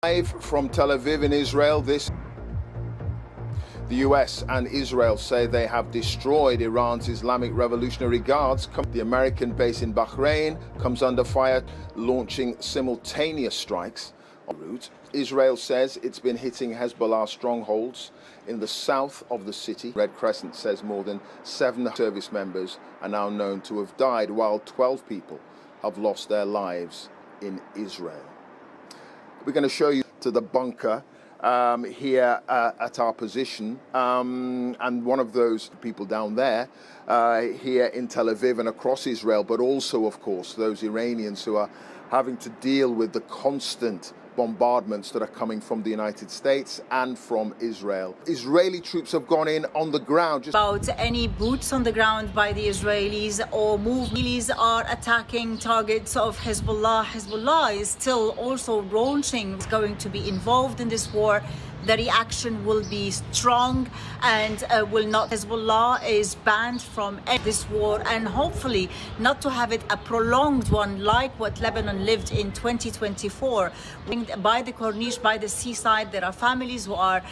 Live from Tel Aviv in Israel, the US and Israel say they have destroyed Iran's Islamic Revolutionary Guards. The American base in Bahrain comes under fire, launching simultaneous strikes en route. Israel says it's been hitting Hezbollah strongholds in the south of the city. Red Crescent says more than 7 service members are now known to have died, while 12 people have lost their lives in Israel. We're going to show you to the bunker here at our position, and one of those people down there here in Tel Aviv and across Israel, but also, of course, those Iranians who are having to deal with the constant bombardments that are coming from the United States and from Israel. Israeli troops have gone in on the ground. About any boots on the ground by the Israelis or Israelis are attacking targets of Hezbollah. Hezbollah is still also launching, is going to be involved in this war. The reaction will be strong and will not. Hezbollah is banned from this war, and hopefully not to have it a prolonged one like what Lebanon lived in 2024. By the Corniche, by the seaside, there are families who are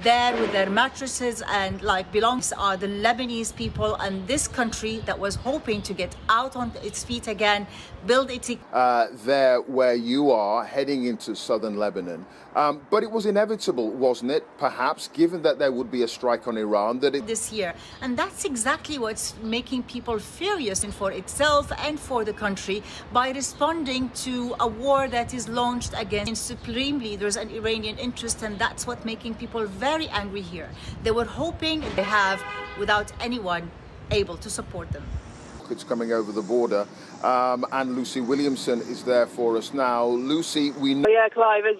there with their mattresses and belongs are the Lebanese people, and this country that was hoping to get out on its feet again, build it. There where you are, heading into southern Lebanon. But it was inevitable, wasn't it, perhaps, given that there would be a strike on Iran, this year. And that's exactly what's making people furious for itself and for the country by responding to a war that is launched against supreme leaders and Iranian interests, and that's what making people very angry here. They were hoping they have without anyone able to support them. It's coming over the border, and Lucy Williamson is there for us now. Lucy, we know... Yeah, Clive, as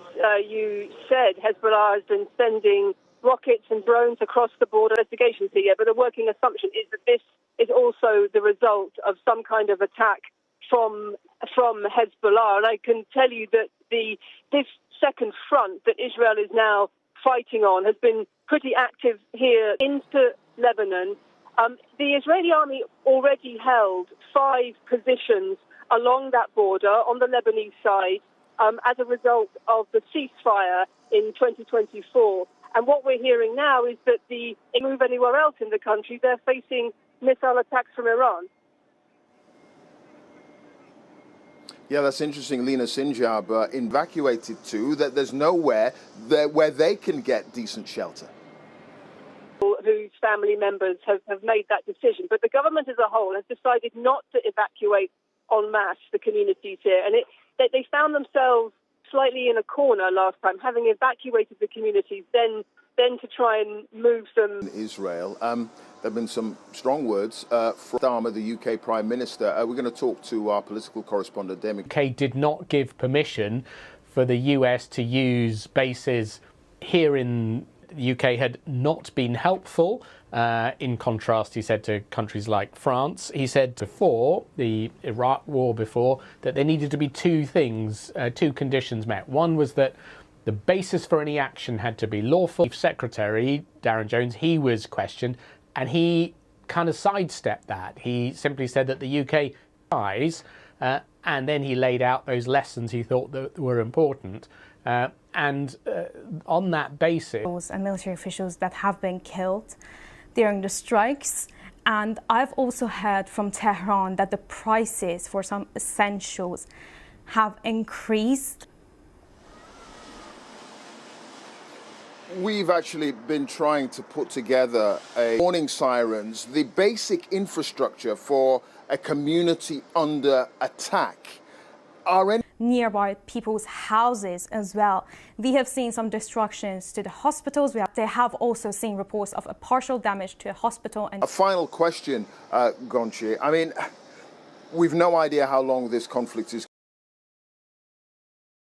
you said, Hezbollah has been sending rockets and drones across the border. Investigations here, but the working assumption is that this is also the result of some kind of attack from Hezbollah. And I can tell you that this second front that Israel is now fighting on has been pretty active here into Lebanon. The Israeli army already held 5 positions along that border on the Lebanese side as a result of the ceasefire in 2024. And what we're hearing now is that they move anywhere else in the country, they're facing missile attacks from Iran. Yeah, that's interesting. Lina Sinjar evacuated too, that there's nowhere where they can get decent shelter. Whose family members have made that decision. But the government as a whole has decided not to evacuate en masse the communities here. And they found themselves slightly in a corner last time, having evacuated the communities, then to try and move them. In Israel, there have been some strong words from Starmer, the UK Prime Minister. We're going to talk to our political correspondent, Demi. UK did not give permission for the US to use bases here in the UK had not been helpful, in contrast, he said, to countries like France. He said before, the Iraq war before, that there needed to be 2 things, 2 conditions met. One was that the basis for any action had to be lawful. Chief Secretary, Darren Jones, he was questioned, and he kind of sidestepped that. He simply said that the UK tries, and then he laid out those lessons he thought that were important. And on that basis... And military officials that have been killed during the strikes. And I've also heard from Tehran that the prices for some essentials have increased. We've actually been trying to put together warning sirens, the basic infrastructure for a community under attack. Nearby people's houses as well. We have seen some destructions to the hospitals. They have also seen reports of a partial damage to a hospital. And a final question, Gonchi. I mean, we've no idea how long this conflict is